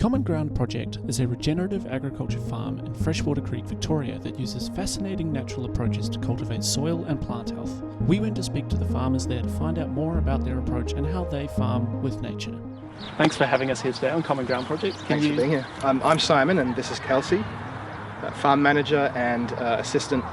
Common Ground Project is a regenerative agriculture farm in Freshwater Creek, Victoria that uses fascinating natural approaches to cultivate soil and plant health. We went to speak to the farmers there to find out more about their approach and how they farm with nature. Thanks for having us here today on Common Ground Project. Thanks for being here. I'm Simon and this is Kelsie, farm manager and assistant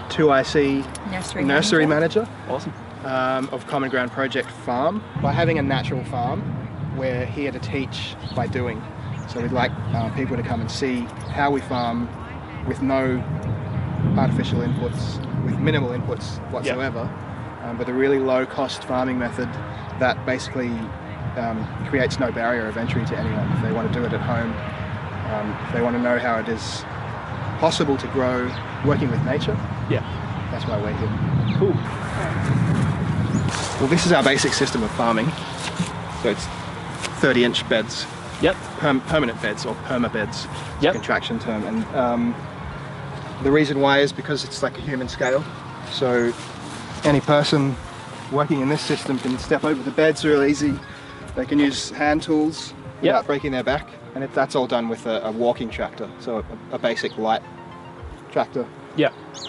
2IC nursery manager. Awesome. Of Common Ground Project Farm. By having a natural farm, we're here to teach by doing. So we'd like people to come and see how we farm with no artificial inputs, with minimal inputs whatsoever, but a really low cost farming method that basically creates no barrier of entry to anyone. If they want to do it at home, if they want to know how it is possible to grow working with nature, that's why we're here. Cool. Well, this is our basic system of farming. So it's 30-inch beds, permanent beds or perma beds, it's a contraction term. And the reason why is because it's like a human scale. So any person working in this system can step over the beds real easy. They can use hand tools without breaking their back. And that's all done with a walking tractor, so a basic light tractor.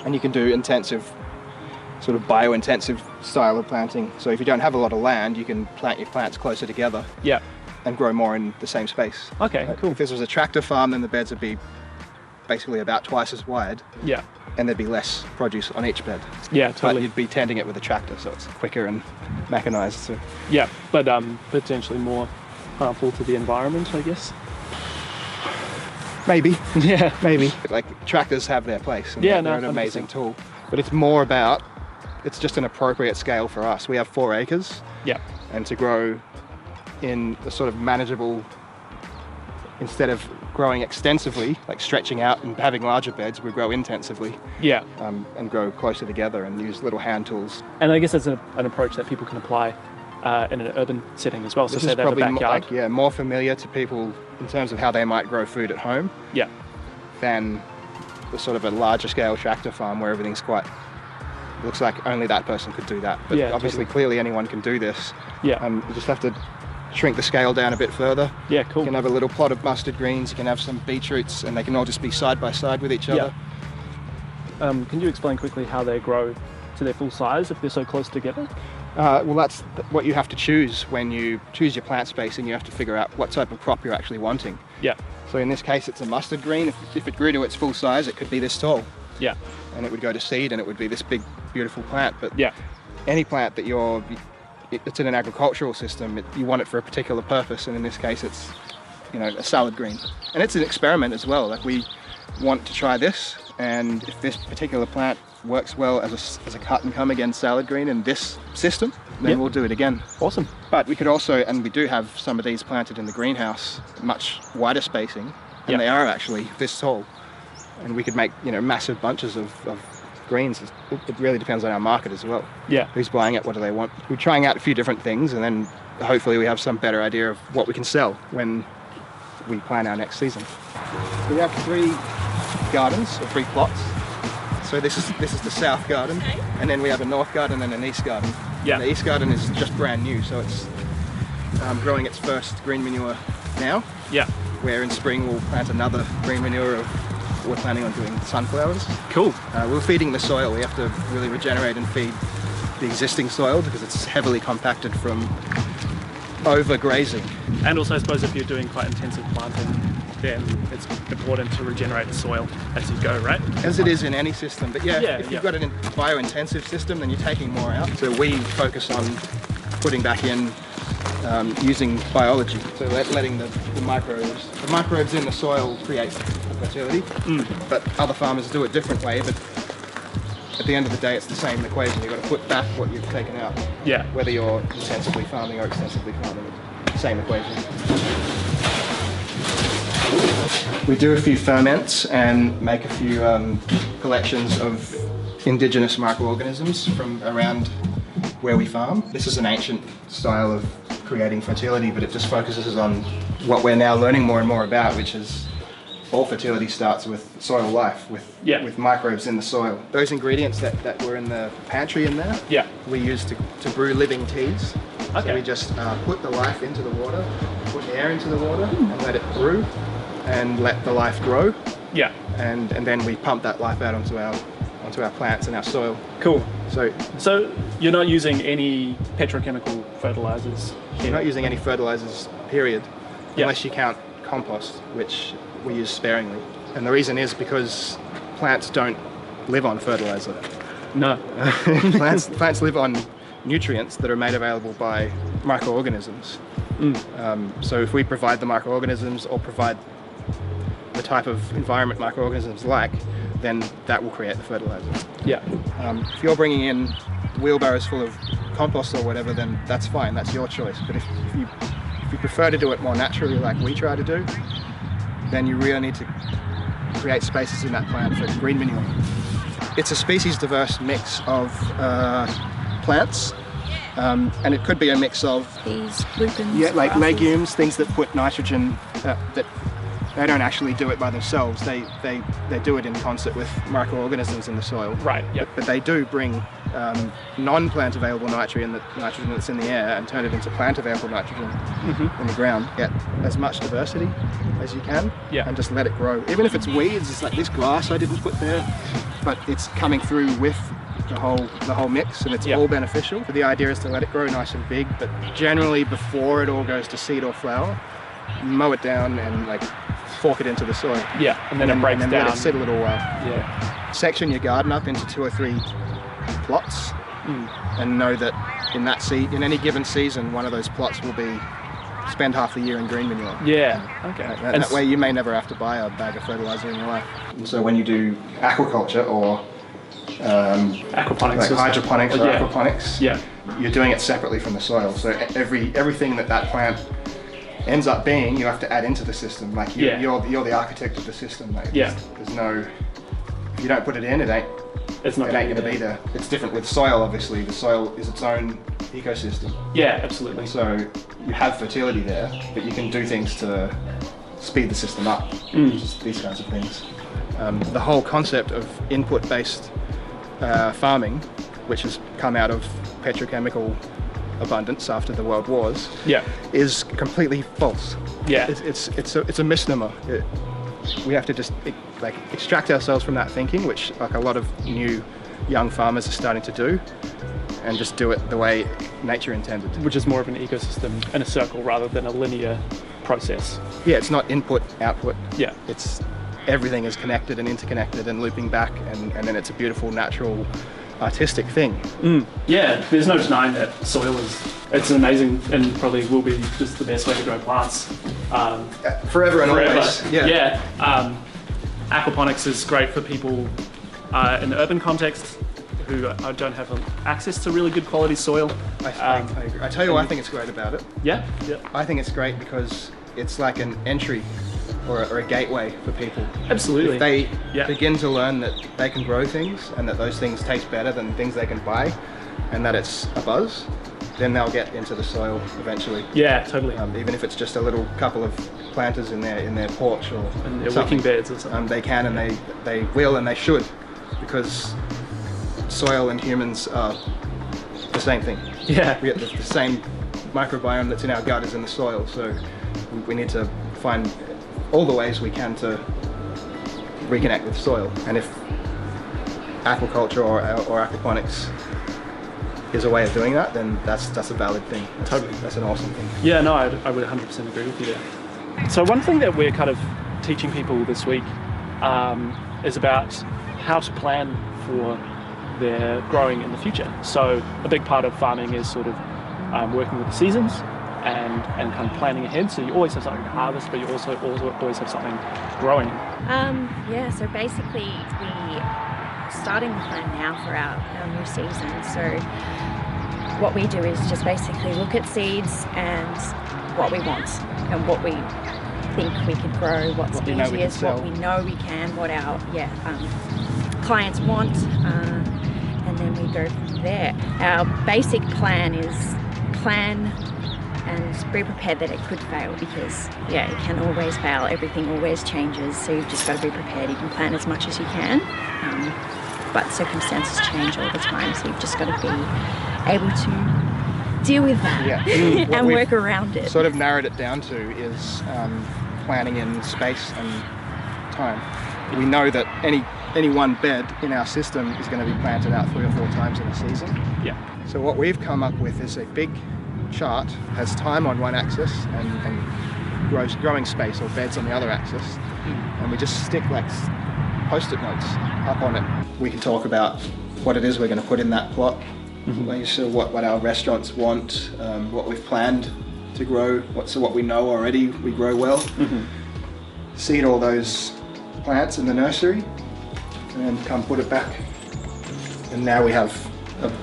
And you can do intensive, sort of bio-intensive style of planting. So if you don't have a lot of land, you can plant your plants closer together and grow more in the same space. Okay, cool. If this was a tractor farm, then the beds would be basically about twice as wide. And there'd be less produce on each bed. Totally. But you'd be tending it with a tractor, so it's quicker and mechanized. So. But potentially more harmful to the environment, I guess. Maybe. Maybe. Like tractors have their place. And they're an amazing tool. But it's more about, it's just an appropriate scale for us. We have 4 acres. And to grow in a sort of manageable, instead of growing extensively, like stretching out and having larger beds, we grow intensively. And grow closer together and use little hand tools. And I guess that's an approach that people can apply in an urban setting as well. So say they have a backyard. More familiar to people in terms of how they might grow food at home. Than the sort of a larger scale tractor farm where everything's quite, looks like only that person could do that. But obviously, clearly anyone can do this. You just have to shrink the scale down a bit further. Cool. You can have a little plot of mustard greens, you can have some beetroots, and they can all just be side by side with each other. Can you explain quickly how they grow to their full size if they're so close together? Well, that's what you have to choose when you choose your plant spacing. You have to figure out what type of crop you're actually wanting. So in this case, it's a mustard green. If it grew to its full size, it could be this tall. And it would go to seed, and it would be this big, beautiful plant. But any plant that it's in an agricultural system, you want it for a particular purpose. And in this case, it's a salad green. And it's an experiment as well. Like we want to try this, and if this particular plant works well as a cut and come again salad green in this system, then we'll do it again. Awesome. But we could also, and we do have some of these planted in the greenhouse, much wider spacing, and they are actually this tall. And we could make massive bunches of greens. It really depends on our market as well. Who's buying it? What do they want? We're trying out a few different things, and then hopefully we have some better idea of what we can sell when we plan our next season. We have 3 gardens or 3 plots. So this is the south garden, and then we have a north garden and an east garden. And the east garden is just brand new, so it's growing its first green manure now. Where in spring we'll plant another green manure of we're planning on doing sunflowers. Cool. We're feeding the soil. We have to really regenerate and feed the existing soil because it's heavily compacted from overgrazing. And also I suppose if you're doing quite intensive planting, then it's important to regenerate the soil as you go, right? As it is in any system, but if you've got a bio-intensive system, then you're taking more out. So we focus on putting back in using biology, so letting the microbes in the soil create fertility, but other farmers do it a different way, but at the end of the day it's the same equation. You've got to put back what you've taken out, whether you're intensively farming or extensively farming, same equation. We do a few ferments and make a few collections of indigenous microorganisms from around where we farm. This is an ancient style of creating fertility, but it just focuses on what we're now learning more and more about, which is all fertility starts with soil life, with microbes in the soil. Those ingredients that were in the pantry in there, we use to brew living teas. Okay. So we just put the life into the water, put air into the water, and let it brew, and let the life grow. Yeah. And then we pump that life out onto our plants and our soil. Cool. So you're not using any petrochemical fertilizers here? you're not using any fertilizers, period, Yeah. unless you count compost, which we use sparingly. And the reason is because plants don't live on fertilizer. No. Plants live on nutrients that are made available by microorganisms. So if we provide the microorganisms or provide the type of environment microorganisms like, then that will create the fertilizer. Yeah. If you're bringing in wheelbarrows full of compost or whatever, then that's fine, that's your choice. But if you prefer to do it more naturally like we try to do, then you really need to create spaces in that plant for green manure. It's a species diverse mix of plants, and it could be a mix of these lupins, like grasses. legumes, things that put nitrogen, that they don't actually do it by themselves. They do it in concert with microorganisms in the soil. Right. Yeah. But they do bring non-plant available nitrogen that's in the air and turn it into plant available nitrogen in the ground. Get as much diversity as you can, and just let it grow. Even if it's weeds, it's like this grass I didn't put there, but it's coming through with the whole mix, and it's all beneficial. The idea is to let it grow nice and big, but generally before it all goes to seed or flower, mow it down and like fork it into the soil. Yeah, and then it breaks and then down. let it sit a little while. Yeah. Section your garden up into 2 or 3 plots, and know that in any given season, one of those plots will spend half the year in green manure. Yeah. Okay. And that way you may never have to buy a bag of fertilizer in your life. And so when you do aquaculture or aquaponics, like hydroponics or aquaponics, yeah, you're doing it separately from the soil. So everything that plant ends up being, you have to add into the system. Like you're the architect of the system. Like there's no, if you don't put it in, it ain't going to be there. It's different with soil, obviously. The soil is its own ecosystem. Yeah, absolutely. So you have fertility there, but you can do things to speed the system up. Just these kinds of things. The whole concept of input-based farming, which has come out of petrochemical abundance after the world wars, is completely false. Yeah. It's a misnomer. We have to just extract ourselves from that thinking, which like a lot of new young farmers are starting to do, and just do it the way nature intended. Which is more of an ecosystem in a circle rather than a linear process. Yeah, it's not input, output. Yeah. It's everything is connected and interconnected and looping back, and then it's a beautiful, natural, artistic thing. Yeah, there's no denying that soil it's amazing and probably will be just the best way to grow plants. Forever and always. Yeah. Aquaponics is great for people in the urban context who don't have access to really good quality soil. I agree. I tell you what I think it's great about it. Yeah. I think it's great because it's like an entry or a gateway for people. Absolutely. If they begin to learn that they can grow things and that those things taste better than things they can buy, and that it's a buzz, then they'll get into the soil eventually. Yeah, totally. Even if it's just a little couple of planters in their porch or in their wicking beds or something. They can, and they will, and they should, because soil and humans are the same thing. Yeah. We get the same microbiome that's in our gut is in the soil, so we need to find all the ways we can to reconnect with soil. And if aquaculture or aquaponics is a way of doing that, then that's a valid thing. That's an awesome thing. Yeah, no, I would 100% agree with you there. So one thing that we're kind of teaching people this week is about how to plan for their growing in the future. So a big part of farming is sort of working with the seasons and kind of planning ahead. So you always have something to harvest, but you also always have something growing. So basically we're starting the plan now for our new season. So what we do is just basically look at seeds and what we want and what we think we could grow, what's easiest, what we know we can, what our clients want, and then we go from there. Our basic plan is plan and be prepared that it could fail, because it can always fail. Everything always changes, so you've just got to be prepared. You can plan as much as you can, but circumstances change all the time, so you've just got to be able to deal with that What and we've work around it. Sort of narrowed it down to is planning in space and time. We know that any one bed in our system is going to be planted out 3 or 4 times in a season. Yeah. So what we've come up with is a big chart, has time on one axis and growing space or beds on the other axis, and we just stick like post-it notes up on it. We can talk about what it is we're going to put in that plot, so what our restaurants want, what we've planned to grow, what we know already we grow well. Seed all those plants in the nursery and come put it back. And now we have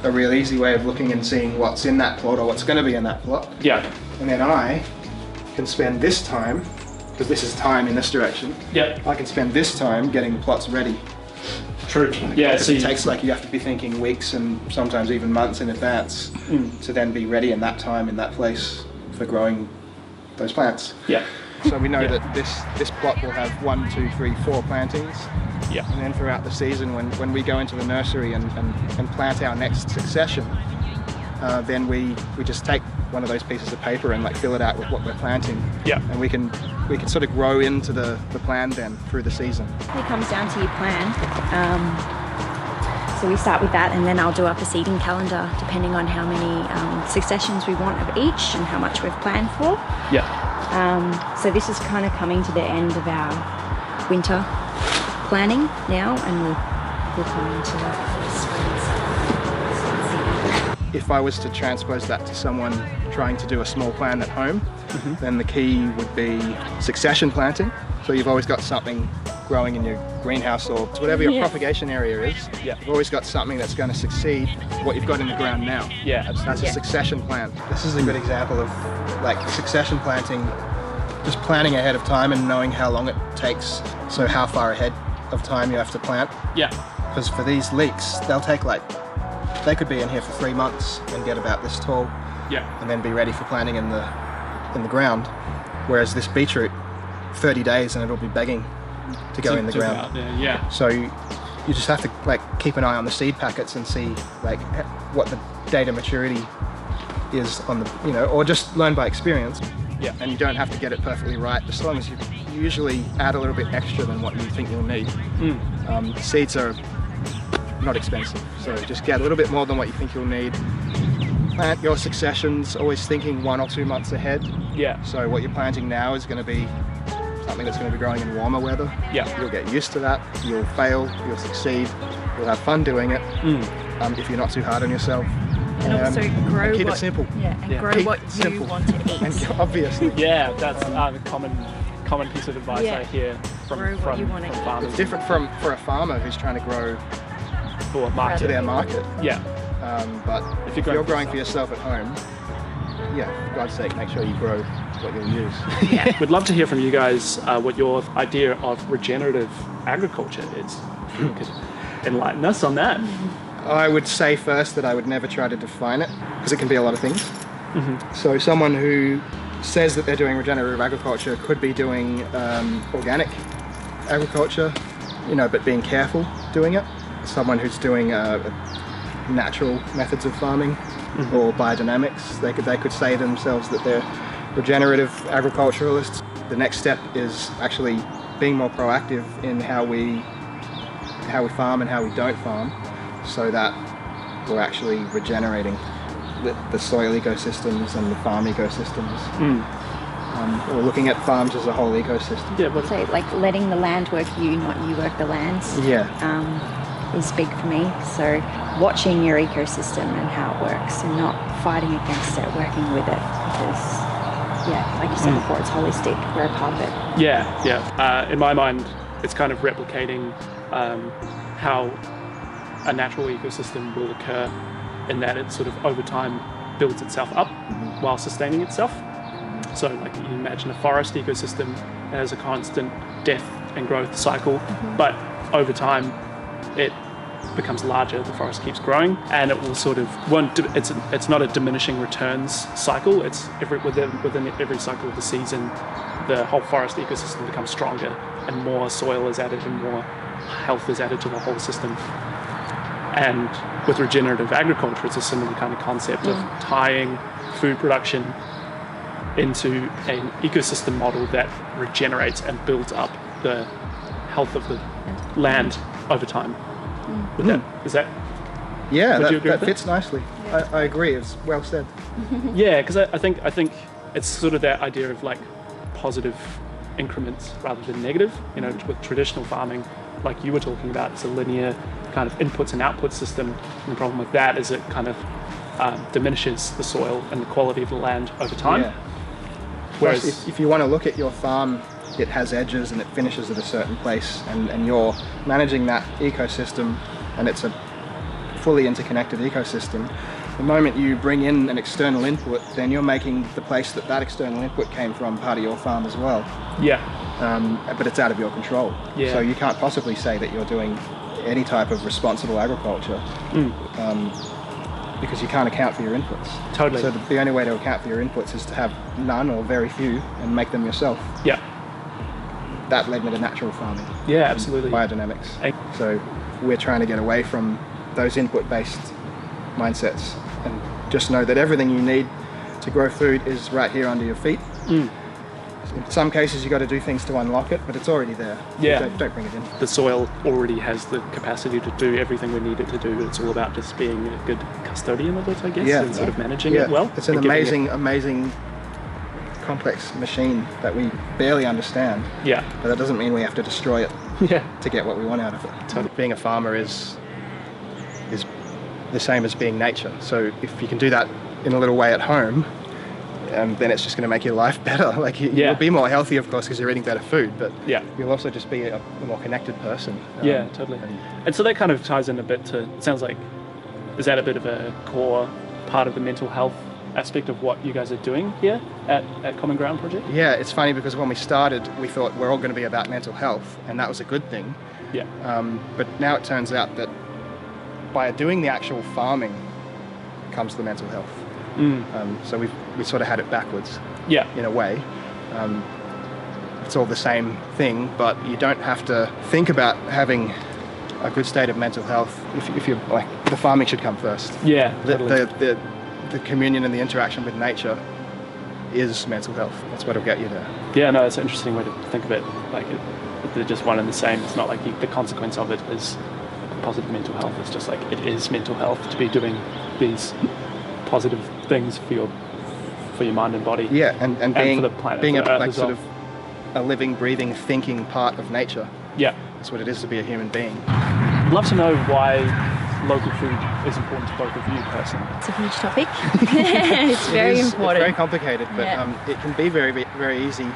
a real easy way of looking and seeing what's in that plot or what's going to be in that plot. Yeah. And then I can spend this time, because this is time in this direction, I can spend this time getting the plots ready. True. Yeah. So it takes you have to be thinking weeks and sometimes even months in advance to then be ready in that time, in that place for growing those plants. Yeah. So we know that this plot will have 1, 2, 3, 4 plantings. Yeah. And then throughout the season, when we go into the nursery and plant our next succession, then we just take one of those pieces of paper and fill it out with what we're planting. Yeah. And we can sort of grow into the plan then through the season. It comes down to your plan. So we start with that, and then I'll do up a seeding calendar depending on how many successions we want of each and how much we've planned for. Yeah. So this is kind of coming to the end of our winter planning now, and we'll come into spring. If I was to transpose that to someone trying to do a small plan at home, then the key would be succession planting. So you've always got something growing in your greenhouse or whatever your propagation area is. Yeah. You've always got something that's going to succeed what you've got in the ground now. Yeah, absolutely. That's a succession plant. This is a good example of succession planting, just planning ahead of time and knowing how long it takes, so how far ahead of time you have to plant. Yeah. Because for these leeks, they'll take they could be in here for 3 months and get about this tall. Yeah. And then be ready for planting in the ground. Whereas this beetroot, 30 days and it'll be begging to go in the ground. Out there. Yeah. So you just have to keep an eye on the seed packets and see what the date of maturity is on the, or just learn by experience. Yeah. And you don't have to get it perfectly right, as long as you usually add a little bit extra than what you think you'll need. Seeds are not expensive, so just get a little bit more than what you think you'll need. Plant your successions, always thinking 1 or 2 months ahead. Yeah. So what you're planting now is going to be something that's going to be growing in warmer weather. Yeah. You'll get used to that, you'll fail, you'll succeed, you'll have fun doing it, if you're not too hard on yourself. And also grow keep it simple. Yeah, and grow Keep what it you simple. want to eat. And obviously. Yeah, that's a common piece of advice I hear from farmers. It's different for a farmer who's trying to grow for market. to their market. Yeah. But if you're growing for yourself at home, for God's sake, make sure you grow what you'll use. Yeah. We'd love to hear from you guys what your idea of regenerative agriculture is. You could enlighten us on that. I would say first that I would never try to define it, because it can be a lot of things. So someone who says that they're doing regenerative agriculture could be doing organic agriculture, but being careful doing it. Someone who's doing natural methods of farming or biodynamics, they could say themselves that they're regenerative agriculturalists. The next step is actually being more proactive in how we farm and how we don't farm, so that we're actually regenerating the soil ecosystems and the farm ecosystems. Or looking at farms as a whole ecosystem. Yeah, but So letting the land work you, not you work the land. Is big for me. So watching your ecosystem and how it works, and not fighting against it, working with it, because like you said before, it's holistic. We're a part of it. Yeah. In my mind, it's kind of replicating how a natural ecosystem will occur, in that it sort of over time builds itself up while sustaining itself. So you imagine a forest ecosystem that has a constant death and growth cycle, but over time it becomes larger, the forest keeps growing, and it will sort of it's not a diminishing returns cycle. It's within every cycle of the season, the whole forest ecosystem becomes stronger, and more soil is added and more health is added to the whole system. And with regenerative agriculture, it's a similar kind of concept of tying food production into an ecosystem model that regenerates and builds up the health of the land over time. Is that? Yeah, would you agree that with fits nicely. I agree. It's well said. Yeah, because I think it's sort of that idea of like positive increments rather than negative. You know, with traditional farming, like you were talking about, it's a linear kind of inputs and output system. And the problem with that is it kind of diminishes the soil and the quality of the land over time. Yeah. Whereas if you want to look at your farm, it has edges and it finishes at a certain place, and you're managing that ecosystem, and it's a fully interconnected ecosystem. The moment you bring in an external input, then you're making the place that external input came from part of your farm as well. But it's out of your control. So you can't possibly say that you're doing any type of responsible agriculture because you can't account for your inputs. Totally. So the only way to account for your inputs is to have none or very few and make them yourself. That led me to natural farming. Absolutely. Biodynamics. So we're trying to get away from those input-based mindsets and just know that everything you need to grow food is right here under your feet. In some cases you got to do things to unlock it, but it's already there. Don't bring it in. The soil already has the capacity to do everything we need it to do. It's all about just being a good custodian of it, I guess, and sort of managing it well. It's an amazing complex machine that we barely understand. But that doesn't mean we have to destroy it to get what we want out of it. Totally. Being a farmer is the same as being nature. So if you can do that in a little way at home, then it's just going to make your life better. Like you'll be more healthy, of course, because you're eating better food, but you'll also just be a more connected person. Totally. And so that kind of ties in a bit to, it sounds like, is that a bit of a core part of the mental health aspect of what you guys are doing here at Common Ground Project? Yeah, it's funny because when we started, we thought we're all going to be about mental health, and that was a good thing. But now it turns out that by doing the actual farming comes the mental health. So we sort of had it backwards. In a way. It's all the same thing, but you don't have to think about having a good state of mental health if you're like, the farming should come first. Totally. The communion and the interaction with nature is mental health. That's what'll get you there. No, it's an interesting way to think of it. Like they're just one and the same. It's not like the consequence of it is positive mental health. It's just like it is mental health to be doing these positive things for your mind and body. And being for the planet, being like sort of a living, breathing, thinking part of nature. That's what it is to be a human being. I'd love to know why local food is important to both of you personally. It's a huge topic. It's very important. It's very complicated, but it can be very, very easy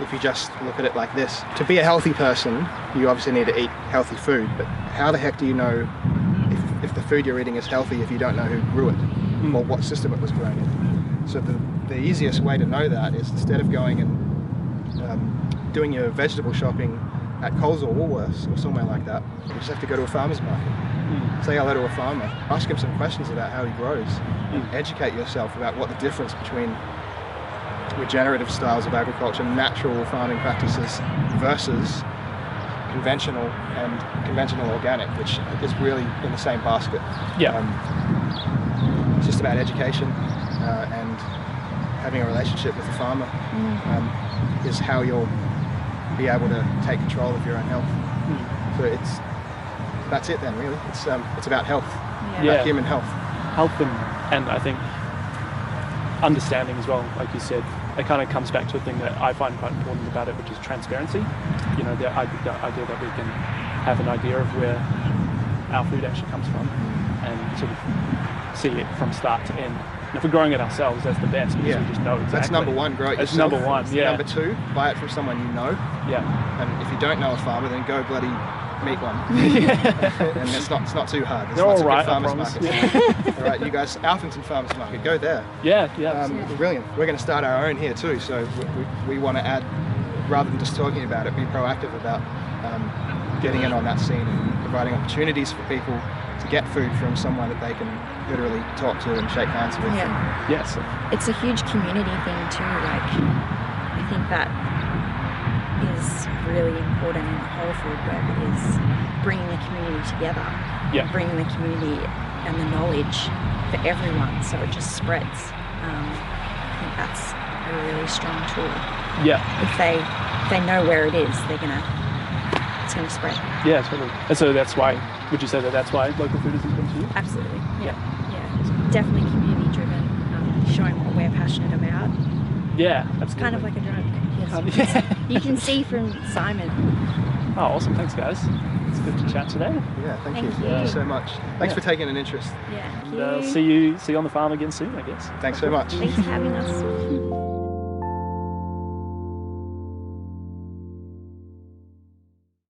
if you just look at it like this. To be a healthy person, you obviously need to eat healthy food, but how the heck do you know if the food you're eating is healthy if you don't know who grew it or what system it was grown in? So the easiest way to know that is, instead of going and doing your vegetable shopping at Coles or Woolworths or somewhere like that, you just have to go to a farmer's market. Say hello to a farmer, ask him some questions about how he grows, and educate yourself about what the difference between regenerative styles of agriculture, natural farming practices versus conventional organic, which is really in the same basket. It's just about education and having a relationship with the farmer is how you'll be able to take control of your own health. So that's it then, really. It's about health, about human health. And I think understanding as well, like you said, it kind of comes back to a thing that I find quite important about it, which is transparency. You know, the idea that we can have an idea of where our food actually comes from and sort of see it from start to end. And if we're growing it ourselves, that's the best, because we just know exactly. That's number one, grow it yourself. That's number one, Number two, buy it from someone you know. And if you don't know a farmer, then go bloody meet one. And it's not too hard. There's lots of good farmers markets. All right, you guys, Alphington Farmers Market, go there. Brilliant. We're going to start our own here too, so we want to add, rather than just talking about it, be proactive about getting in on that scene and providing opportunities for people to get food from someone that they can literally talk to and shake hands with. Yes. It's a huge community thing too. Like, I think that is really important in the whole food web, is bringing the community together Yeah. bringing the community and the knowledge for everyone, so it just spreads. I think that's a really strong tool. Yeah. If they know where it is, it's gonna spread. Yeah, totally. And so that's why, would you say that's why local food is important to you? Absolutely. Yeah. Definitely community driven, showing what we're passionate about. Yeah, absolutely. It's kind of like a drug. Yeah. You can see from Simon. Oh, awesome. Thanks, guys. It's good to chat today. Yeah, thank you. Thank you. Thank you so much. Thanks for taking an interest. Yeah. And see you on the farm again soon, I guess. Thanks so much. Thanks for having us.